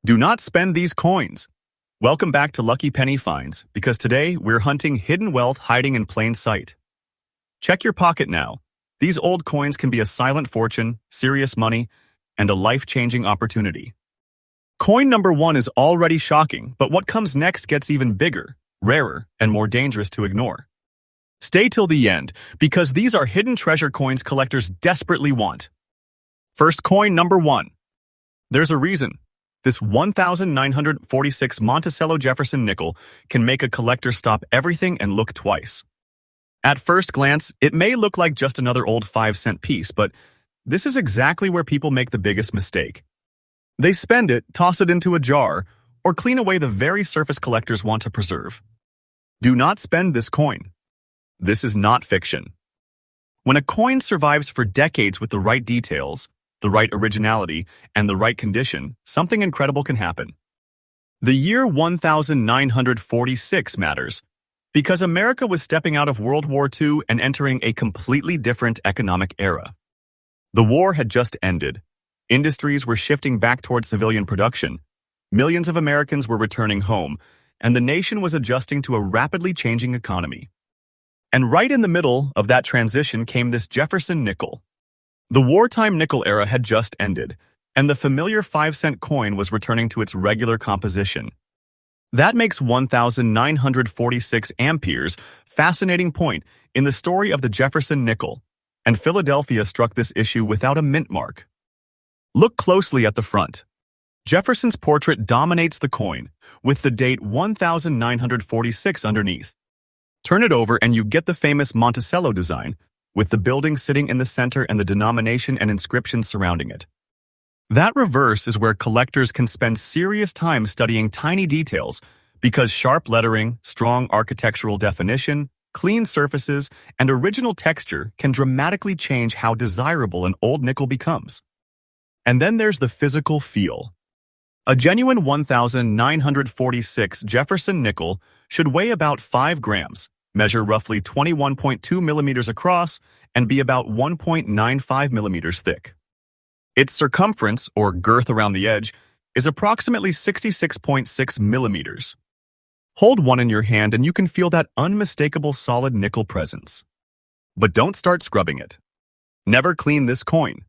Do not spend these coins. Welcome back to Lucky Penny Finds, because today we're hunting hidden wealth hiding in plain sight. Check your pocket now. These old coins can be a silent fortune, serious money, and a life-changing opportunity. Coin number 1 is already shocking, but what comes next gets even bigger, rarer, and more dangerous to ignore. Stay till the end, because these are hidden treasure coins collectors desperately want. First coin number 1. There's a reason. This 1946 Monticello Jefferson nickel can make a collector stop everything and look twice. At first glance, it may look like just another old 5-cent piece, but this is exactly where people make the biggest mistake. They spend it, toss it into a jar, or clean away the very surface collectors want to preserve. Do not spend this coin. This is not fiction. When a coin survives for decades with the right details, the right originality, and the right condition, something incredible can happen. The year 1946 matters because America was stepping out of World War II and entering a completely different economic era. The war had just ended. Industries were shifting back towards civilian production. Millions of Americans were returning home, and the nation was adjusting to a rapidly changing economy. And right in the middle of that transition came this Jefferson nickel. The wartime nickel era had just ended, and the familiar 5-cent coin was returning to its regular composition. That makes 1946 amperes fascinating point in the story of the Jefferson nickel, and Philadelphia struck this issue without a mint mark. Look closely at the front. Jefferson's portrait dominates the coin, with the date 1946 underneath. Turn it over and you get the famous Monticello design, with the building sitting in the center and the denomination and inscription surrounding it. That reverse is where collectors can spend serious time studying tiny details because sharp lettering, strong architectural definition, clean surfaces, and original texture can dramatically change how desirable an old nickel becomes. And then there's the physical feel. A genuine 1946 Jefferson nickel should weigh about 5 grams, measure roughly 21.2 millimeters across, and be about 1.95 millimeters thick. Its circumference, or girth around the edge, is approximately 66.6 millimeters. Hold one in your hand and you can feel that unmistakable solid nickel presence. But don't start scrubbing it. Never clean this coin.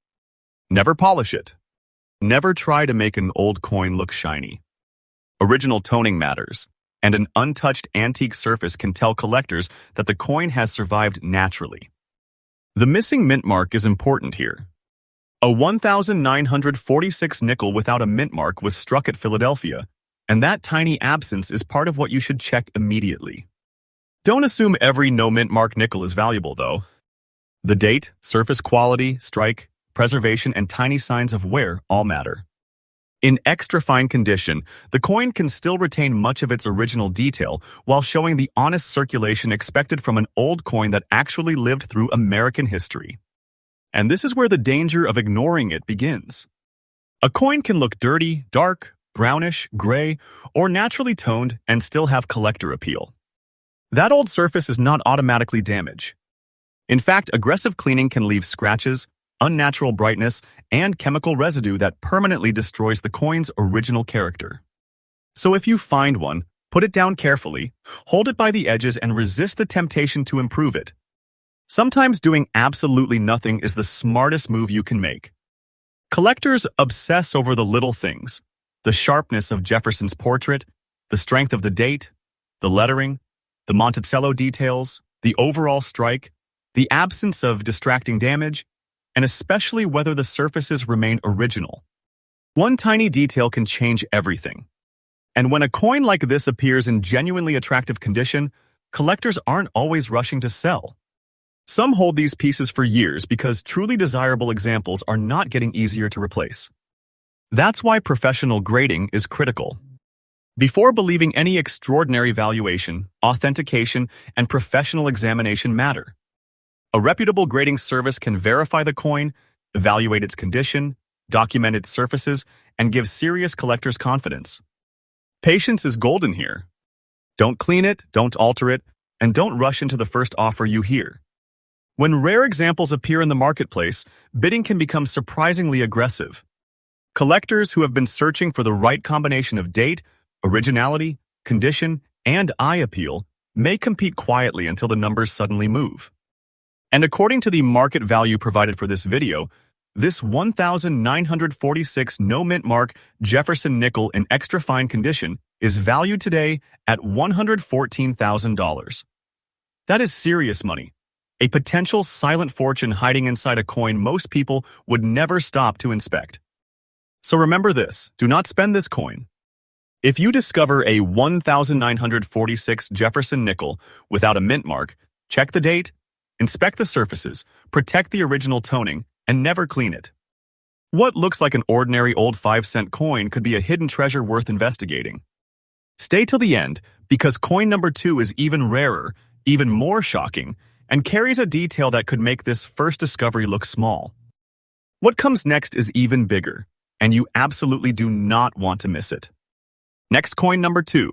Never polish it. Never try to make an old coin look shiny. Original toning matters, and an untouched antique surface can tell collectors that the coin has survived naturally. The missing mint mark is important here. A 1946 nickel without a mint mark was struck at Philadelphia, and that tiny absence is part of what you should check immediately. Don't assume every no mint mark nickel is valuable, though. The date, surface quality, strike, preservation, and tiny signs of wear all matter. In extra fine condition, the coin can still retain much of its original detail while showing the honest circulation expected from an old coin that actually lived through American history. And this is where the danger of ignoring it begins. A coin can look dirty, dark, brownish, gray, or naturally toned and still have collector appeal. That old surface is not automatically damage. In fact, aggressive cleaning can leave scratches, unnatural brightness, and chemical residue that permanently destroys the coin's original character. So if you find one, put it down carefully, hold it by the edges, and resist the temptation to improve it. Sometimes doing absolutely nothing is the smartest move you can make. Collectors obsess over the little things: the sharpness of Jefferson's portrait, the strength of the date, the lettering, the Monticello details, the overall strike, the absence of distracting damage, and especially whether the surfaces remain original. One tiny detail can change everything. And when a coin like this appears in genuinely attractive condition, collectors aren't always rushing to sell. Some hold these pieces for years because truly desirable examples are not getting easier to replace. That's why professional grading is critical. Before believing any extraordinary valuation, authentication, and professional examination matter. A reputable grading service can verify the coin, evaluate its condition, document its surfaces, and give serious collectors confidence. Patience is golden here. Don't clean it, don't alter it, and don't rush into the first offer you hear. When rare examples appear in the marketplace, bidding can become surprisingly aggressive. Collectors who have been searching for the right combination of date, originality, condition, and eye appeal may compete quietly until the numbers suddenly move. And according to the market value provided for this video, this 1946 no-mint mark Jefferson nickel in extra fine condition is valued today at $114,000. That is serious money, a potential silent fortune hiding inside a coin most people would never stop to inspect. So remember this, do not spend this coin. If you discover a 1946 Jefferson nickel without a mint mark, check the date, inspect the surfaces, protect the original toning, and never clean it. What looks like an ordinary old 5-cent coin could be a hidden treasure worth investigating. Stay till the end, because coin number 2 is even rarer, even more shocking, and carries a detail that could make this first discovery look small. What comes next is even bigger, and you absolutely do not want to miss it. Next, coin number 2.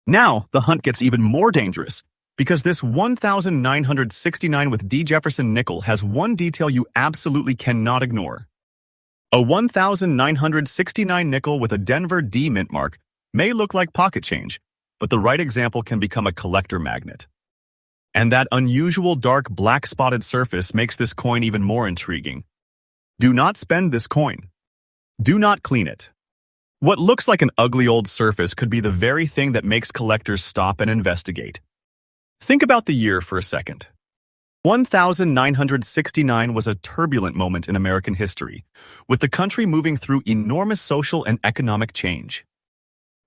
Now, the hunt gets even more dangerous, because this 1969 with D. Jefferson nickel has one detail you absolutely cannot ignore. A 1969 nickel with a Denver D mint mark may look like pocket change, but the right example can become a collector magnet. And that unusual dark black spotted surface makes this coin even more intriguing. Do not spend this coin. Do not clean it. What looks like an ugly old surface could be the very thing that makes collectors stop and investigate. Think about the year for a second. 1969 was a turbulent moment in American history, with the country moving through enormous social and economic change.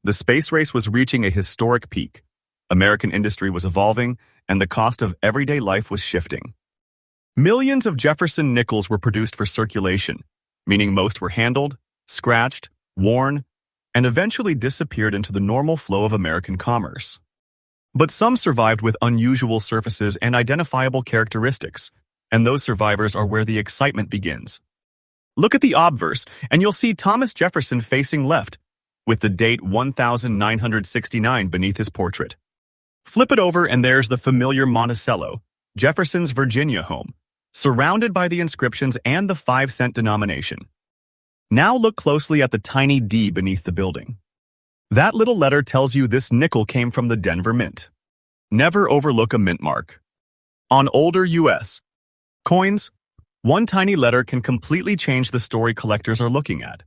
The space race was reaching a historic peak. American industry was evolving, and the cost of everyday life was shifting. Millions of Jefferson nickels were produced for circulation, meaning most were handled, scratched, worn, and eventually disappeared into the normal flow of American commerce. But some survived with unusual surfaces and identifiable characteristics, and those survivors are where the excitement begins. Look at the obverse, and you'll see Thomas Jefferson facing left, with the date 1969 beneath his portrait. Flip it over and there's the familiar Monticello, Jefferson's Virginia home, surrounded by the inscriptions and the 5-cent denomination. Now look closely at the tiny D beneath the building. That little letter tells you this nickel came from the Denver Mint. Never overlook a mint mark. On older U.S. coins, one tiny letter can completely change the story collectors are looking at.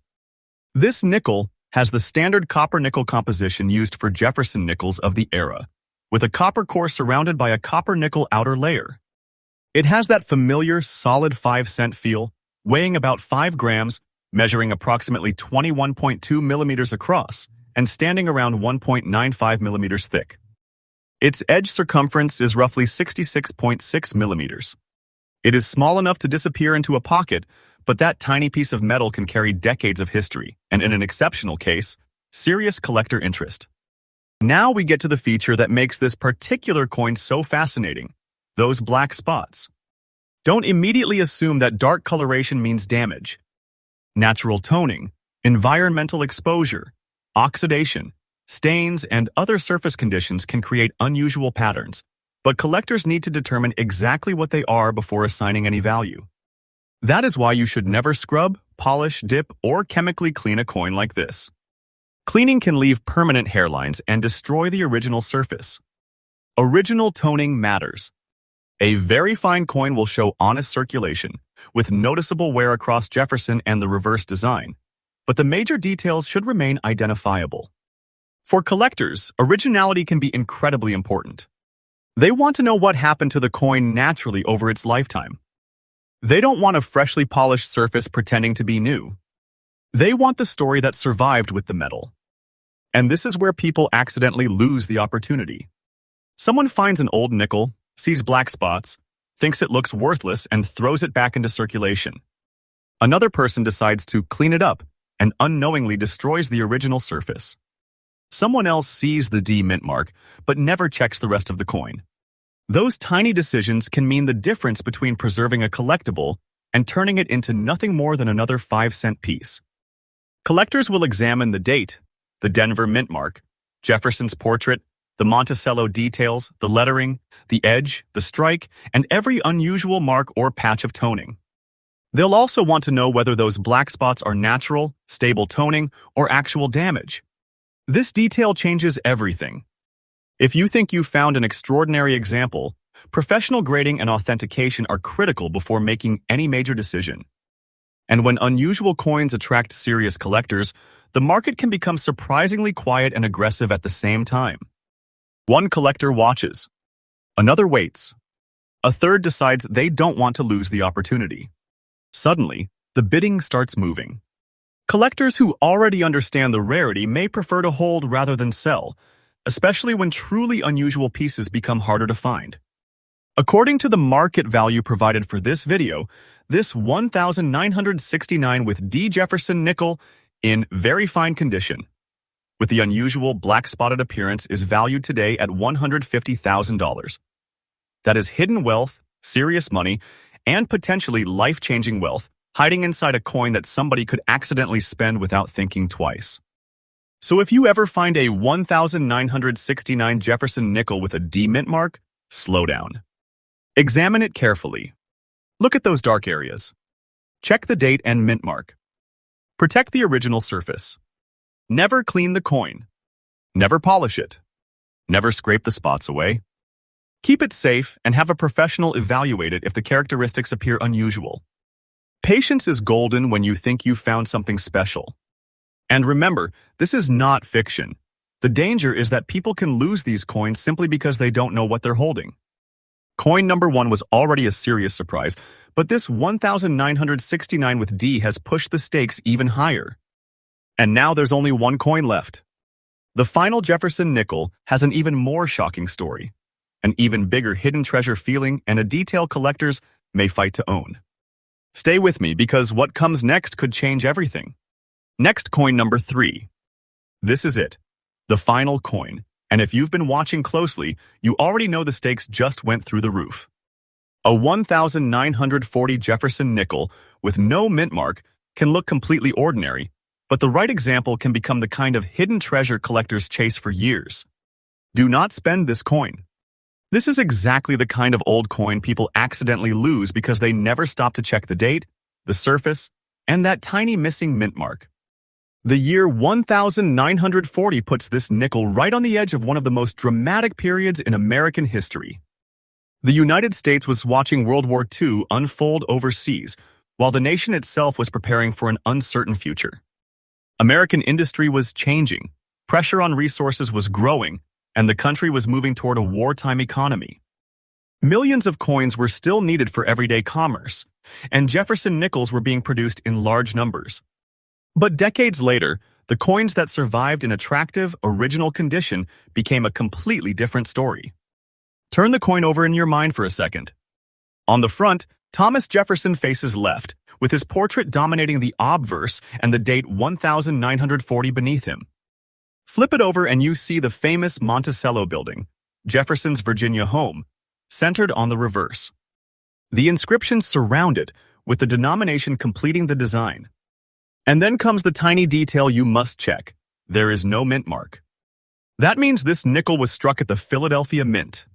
This nickel has the standard copper-nickel composition used for Jefferson nickels of the era, with a copper core surrounded by a copper-nickel outer layer. It has that familiar, solid 5-cent feel, weighing about 5 grams, measuring approximately 21.2 millimeters across, and standing around 1.95 millimeters thick. Its edge circumference is roughly 66.6 millimeters. It is small enough to disappear into a pocket, but that tiny piece of metal can carry decades of history, and in an exceptional case, serious collector interest. Now we get to the feature that makes this particular coin so fascinating, those black spots. Don't immediately assume that dark coloration means damage. Natural toning, environmental exposure, oxidation, stains, and other surface conditions can create unusual patterns, but collectors need to determine exactly what they are before assigning any value. That is why you should never scrub, polish, dip, or chemically clean a coin like this. Cleaning can leave permanent hairlines and destroy the original surface. Original toning matters. A very fine coin will show honest circulation, with noticeable wear across Jefferson and the reverse design, but the major details should remain identifiable. For collectors, originality can be incredibly important. They want to know what happened to the coin naturally over its lifetime. They don't want a freshly polished surface pretending to be new. They want the story that survived with the metal. And this is where people accidentally lose the opportunity. Someone finds an old nickel, sees black spots, thinks it looks worthless, and throws it back into circulation. Another person decides to clean it up and unknowingly destroys the original surface. Someone else sees the D mint mark, but never checks the rest of the coin. Those tiny decisions can mean the difference between preserving a collectible and turning it into nothing more than another 5-cent piece. Collectors will examine the date, the Denver mint mark, Jefferson's portrait, the Monticello details, the lettering, the edge, the strike, and every unusual mark or patch of toning. They'll also want to know whether those black spots are natural, stable toning, or actual damage. This detail changes everything. If you think you found an extraordinary example, professional grading and authentication are critical before making any major decision. And when unusual coins attract serious collectors, the market can become surprisingly quiet and aggressive at the same time. One collector watches. Another waits. A third decides they don't want to lose the opportunity. Suddenly, the bidding starts moving. Collectors who already understand the rarity may prefer to hold rather than sell, especially when truly unusual pieces become harder to find. According to the market value provided for this video, this 1969 with D Jefferson nickel in very fine condition, with the unusual black-spotted appearance, is valued today at $150,000. That is hidden wealth, serious money, and potentially life-changing wealth hiding inside a coin that somebody could accidentally spend without thinking twice. So if you ever find a 1969 Jefferson nickel with a D mint mark, slow down. Examine it carefully. Look at those dark areas. Check the date and mint mark. Protect the original surface. Never clean the coin. Never polish it. Never scrape the spots away. Keep it safe and have a professional evaluate it if the characteristics appear unusual. Patience is golden when you think you've found something special. And remember, this is not fiction. The danger is that people can lose these coins simply because they don't know what they're holding. Coin number 1 was already a serious surprise, but this 1969 with D has pushed the stakes even higher. And now there's only one coin left. The final Jefferson nickel has an even more shocking story, an even bigger hidden treasure feeling, and a detail collectors may fight to own. Stay with me because what comes next could change everything. Next, coin number 3. This is it, the final coin. And if you've been watching closely, you already know the stakes just went through the roof. A 1940 Jefferson nickel with no mint mark can look completely ordinary, but the right example can become the kind of hidden treasure collectors chase for years. Do not spend this coin. This is exactly the kind of old coin people accidentally lose because they never stop to check the date, the surface, and that tiny missing mint mark. The year 1940 puts this nickel right on the edge of one of the most dramatic periods in American history. The United States was watching World War II unfold overseas, while the nation itself was preparing for an uncertain future. American industry was changing, pressure on resources was growing, and the country was moving toward a wartime economy. Millions of coins were still needed for everyday commerce, and Jefferson nickels were being produced in large numbers. But decades later, the coins that survived in attractive, original condition became a completely different story. Turn the coin over in your mind for a second. On the front, Thomas Jefferson faces left, with his portrait dominating the obverse and the date 1940 beneath him. Flip it over and you see the famous Monticello building, Jefferson's Virginia home, centered on the reverse. The inscription surround it, with the denomination completing the design. And then comes the tiny detail you must check. There is no mint mark. That means this nickel was struck at the Philadelphia Mint.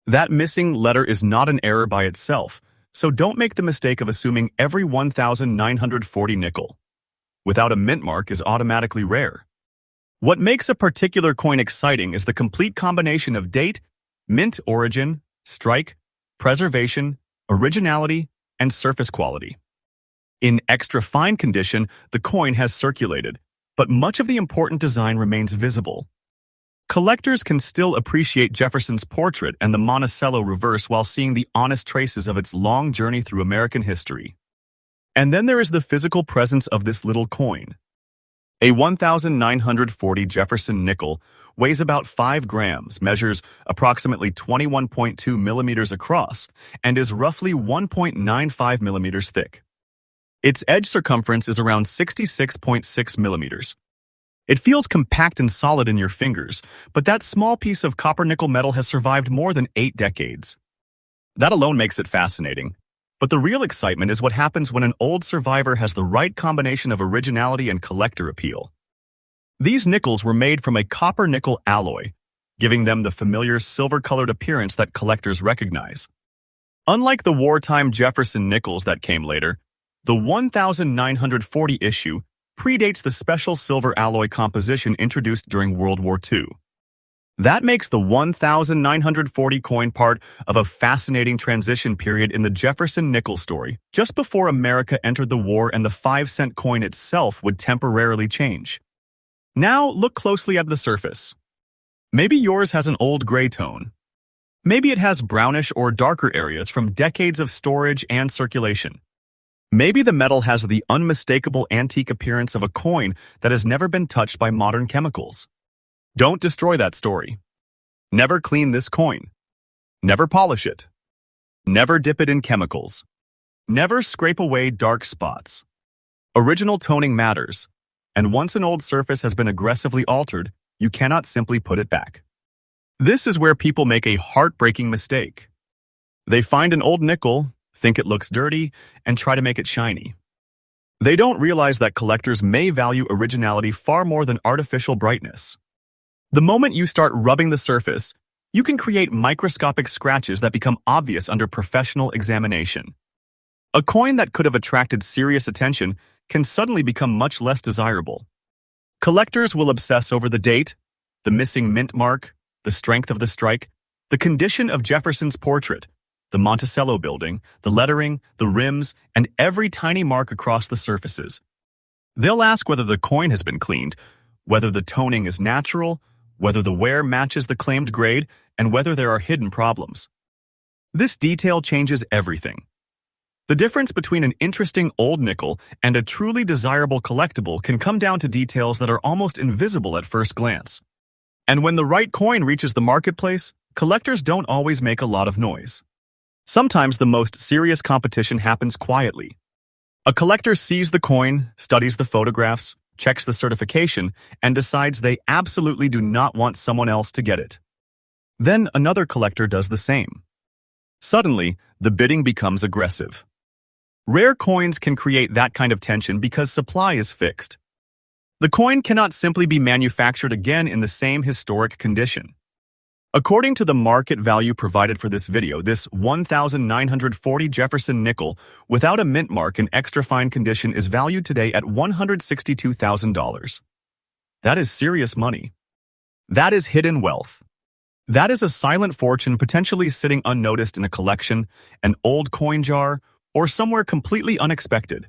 That missing letter is not an error by itself, so don't make the mistake of assuming every 1940 nickel without a mint mark is automatically rare. What makes a particular coin exciting is the complete combination of date, mint origin, strike, preservation, originality, and surface quality. In extra fine condition, the coin has circulated, but much of the important design remains visible. Collectors can still appreciate Jefferson's portrait and the Monticello reverse while seeing the honest traces of its long journey through American history. And then there is the physical presence of this little coin. A 1940 Jefferson nickel weighs about 5 grams, measures approximately 21.2 millimeters across, and is roughly 1.95 millimeters thick. Its edge circumference is around 66.6 millimeters. It feels compact and solid in your fingers, but that small piece of copper-nickel metal has survived more than 8 decades. That alone makes it fascinating. But the real excitement is what happens when an old survivor has the right combination of originality and collector appeal. These nickels were made from a copper-nickel alloy, giving them the familiar silver-colored appearance that collectors recognize. Unlike the wartime Jefferson nickels that came later, The 1940 issue predates the special silver alloy composition introduced during World War II. That makes the 1940 coin part of a fascinating transition period in the Jefferson nickel story, just before America entered the war and the 5-cent coin itself would temporarily change. Now, look closely at the surface. Maybe yours has an old gray tone. Maybe it has brownish or darker areas from decades of storage and circulation. Maybe the metal has the unmistakable antique appearance of a coin that has never been touched by modern chemicals. Don't destroy that story. Never clean this coin. Never polish it. Never dip it in chemicals. Never scrape away dark spots. Original toning matters, and once an old surface has been aggressively altered, you cannot simply put it back. This is where people make a heartbreaking mistake. They find an old nickel, think it looks dirty, and try to make it shiny. They don't realize that collectors may value originality far more than artificial brightness. The moment you start rubbing the surface, you can create microscopic scratches that become obvious under professional examination. A coin that could have attracted serious attention can suddenly become much less desirable. Collectors will obsess over the date, the missing mint mark, the strength of the strike, the condition of Jefferson's portrait, the Monticello building, the lettering, the rims, and every tiny mark across the surfaces. They'll ask whether the coin has been cleaned, whether the toning is natural, whether the wear matches the claimed grade, and whether there are hidden problems. This detail changes everything. The difference between an interesting old nickel and a truly desirable collectible can come down to details that are almost invisible at first glance. And when the right coin reaches the marketplace, collectors don't always make a lot of noise. Sometimes the most serious competition happens quietly. A collector sees the coin, studies the photographs, checks the certification, and decides they absolutely do not want someone else to get it. Then another collector does the same. Suddenly, the bidding becomes aggressive. Rare coins can create that kind of tension because supply is fixed. The coin cannot simply be manufactured again in the same historic condition. According to the market value provided for this video, this 1940 Jefferson nickel without a mint mark in extra fine condition is valued today at $162,000. That is serious money. That is hidden wealth. That is a silent fortune potentially sitting unnoticed in a collection, an old coin jar, or somewhere completely unexpected.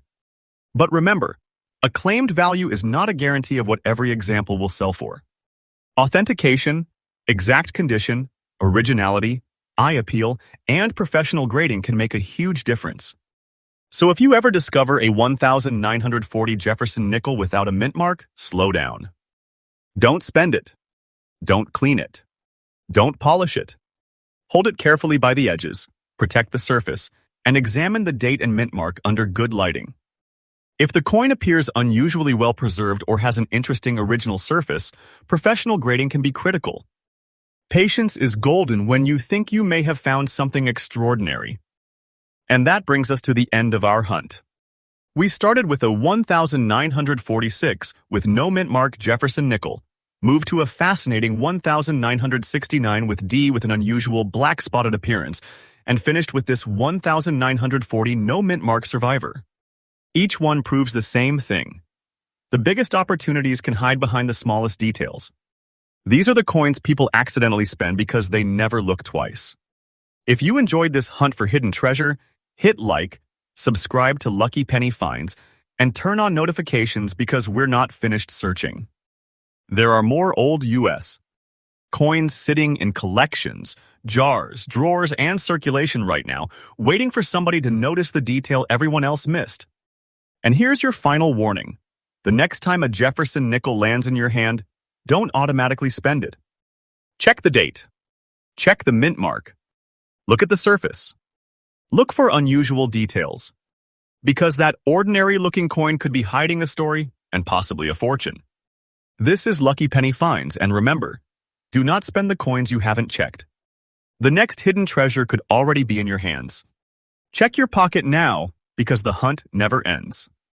But remember, a claimed value is not a guarantee of what every example will sell for. Authentication, exact condition, originality, eye appeal, and professional grading can make a huge difference. So if you ever discover a 1940 Jefferson nickel without a mint mark, slow down. Don't spend it. Don't clean it. Don't polish it. Hold it carefully by the edges, protect the surface, and examine the date and mint mark under good lighting. If the coin appears unusually well preserved or has an interesting original surface, professional grading can be critical. Patience is golden when you think you may have found something extraordinary. And that brings us to the end of our hunt. We started with a 1946 with no mint mark Jefferson nickel, moved to a fascinating 1969 with D with an unusual black spotted appearance, and finished with this 1940 no mint mark survivor. Each one proves the same thing. The biggest opportunities can hide behind the smallest details. These are the coins people accidentally spend because they never look twice. If you enjoyed this hunt for hidden treasure, hit like, subscribe to Lucky Penny Finds, and turn on notifications because we're not finished searching. There are more old U.S. coins sitting in collections, jars, drawers, and circulation right now, waiting for somebody to notice the detail everyone else missed. And here's your final warning. The next time a Jefferson nickel lands in your hand, don't automatically spend it. Check the date. Check the mint mark. Look at the surface. Look for unusual details. Because that ordinary-looking coin could be hiding a story and possibly a fortune. This is Lucky Penny Finds, and remember, do not spend the coins you haven't checked. The next hidden treasure could already be in your hands. Check your pocket now, because the hunt never ends.